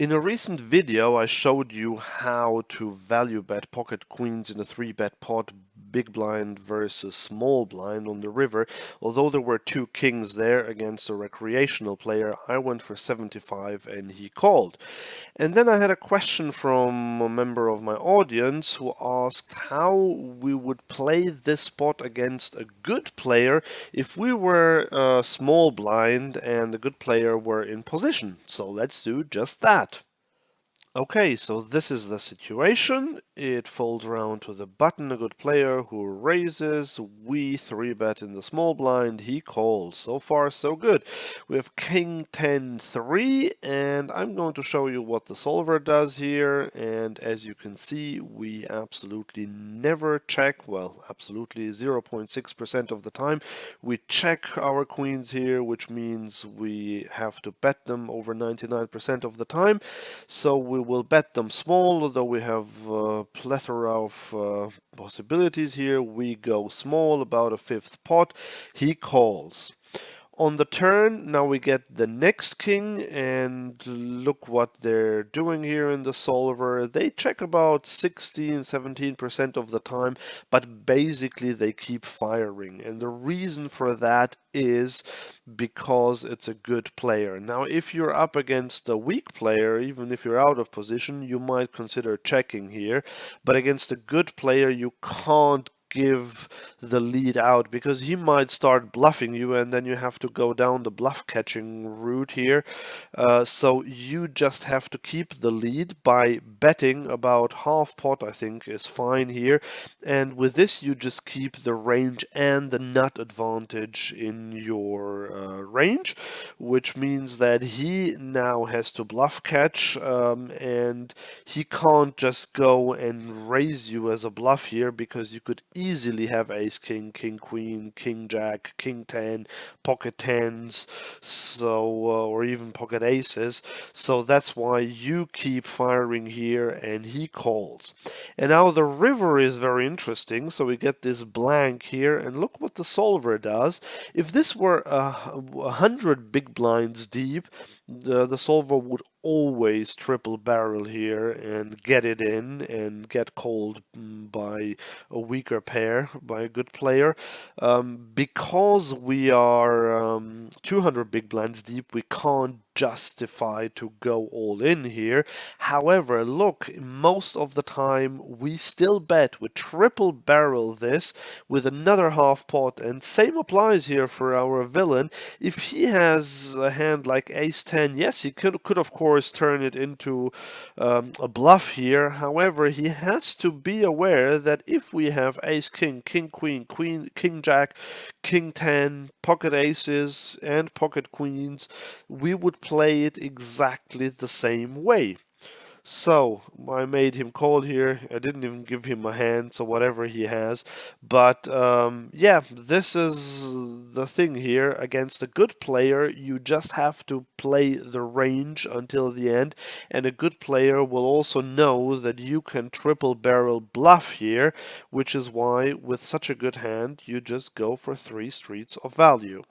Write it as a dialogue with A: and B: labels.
A: In a recent video, I showed you how to value bet pocket queens in a 3-bet pot, big blind versus small blind on the river. Although there were two kings there against a recreational player, I went for 75 and he called. And then I had a question from a member of my audience who asked how we would play this spot against a good player if we were small blind and the good player were in position. So let's do just that. Okay, so this is the situation. It folds around to the button, a good player who raises. We 3-bet in the small blind, he calls. So far, so good. We have King 10-3, and I'm going to show you what the solver does here. And as you can see, we absolutely never check, well, absolutely 0.6% of the time. We check our queens here, which means we have to bet them over 99% of the time. So we will bet them small, although we have a plethora of possibilities here. We go small, about a fifth pot. He calls. On the turn, now we get the next king, and look what they're doing here in the solver. They check about 16-17% of the time, but basically they keep firing. And the reason for that is because it's a good player. Now, if you're up against a weak player, even if you're out of position, you might consider checking here. But against a good player, you can't give the lead out because he might start bluffing you and then you have to go down the bluff catching route here. So you just have to keep the lead by betting about half pot, I think is fine here. And with this you just keep the range and the nut advantage in your range, which means that he now has to bluff catch and he can't just go and raise you as a bluff here because you could easily have ace king, king queen, king jack, king 10, pocket tens, so or even pocket aces. So that's why you keep firing here and he calls. And now the river is very interesting. So we get this blank here and look what the solver does. If this were 100 big blinds deep, the solver would always triple barrel here and get it in and get called by a weaker pair, by a good player. Because we are 200 big blinds deep, we can't justify to go all in here. However, look, most of the time we still bet, we triple barrel this with another half pot, and same applies here for our villain. If he has a hand like ace 10, yes, he could of course turn it into a bluff here. However, he has to be aware that if we have ace king, king queen, queen, king jack, king 10, pocket aces and pocket queens, we would play it exactly the same way. So I made him call here. I didn't even give him a hand, so whatever he has. But yeah, this is the thing here. Against a good player, you just have to play the range until the end. And a good player will also know that you can triple barrel bluff here, which is why with such a good hand, you just go for 3 streets of value.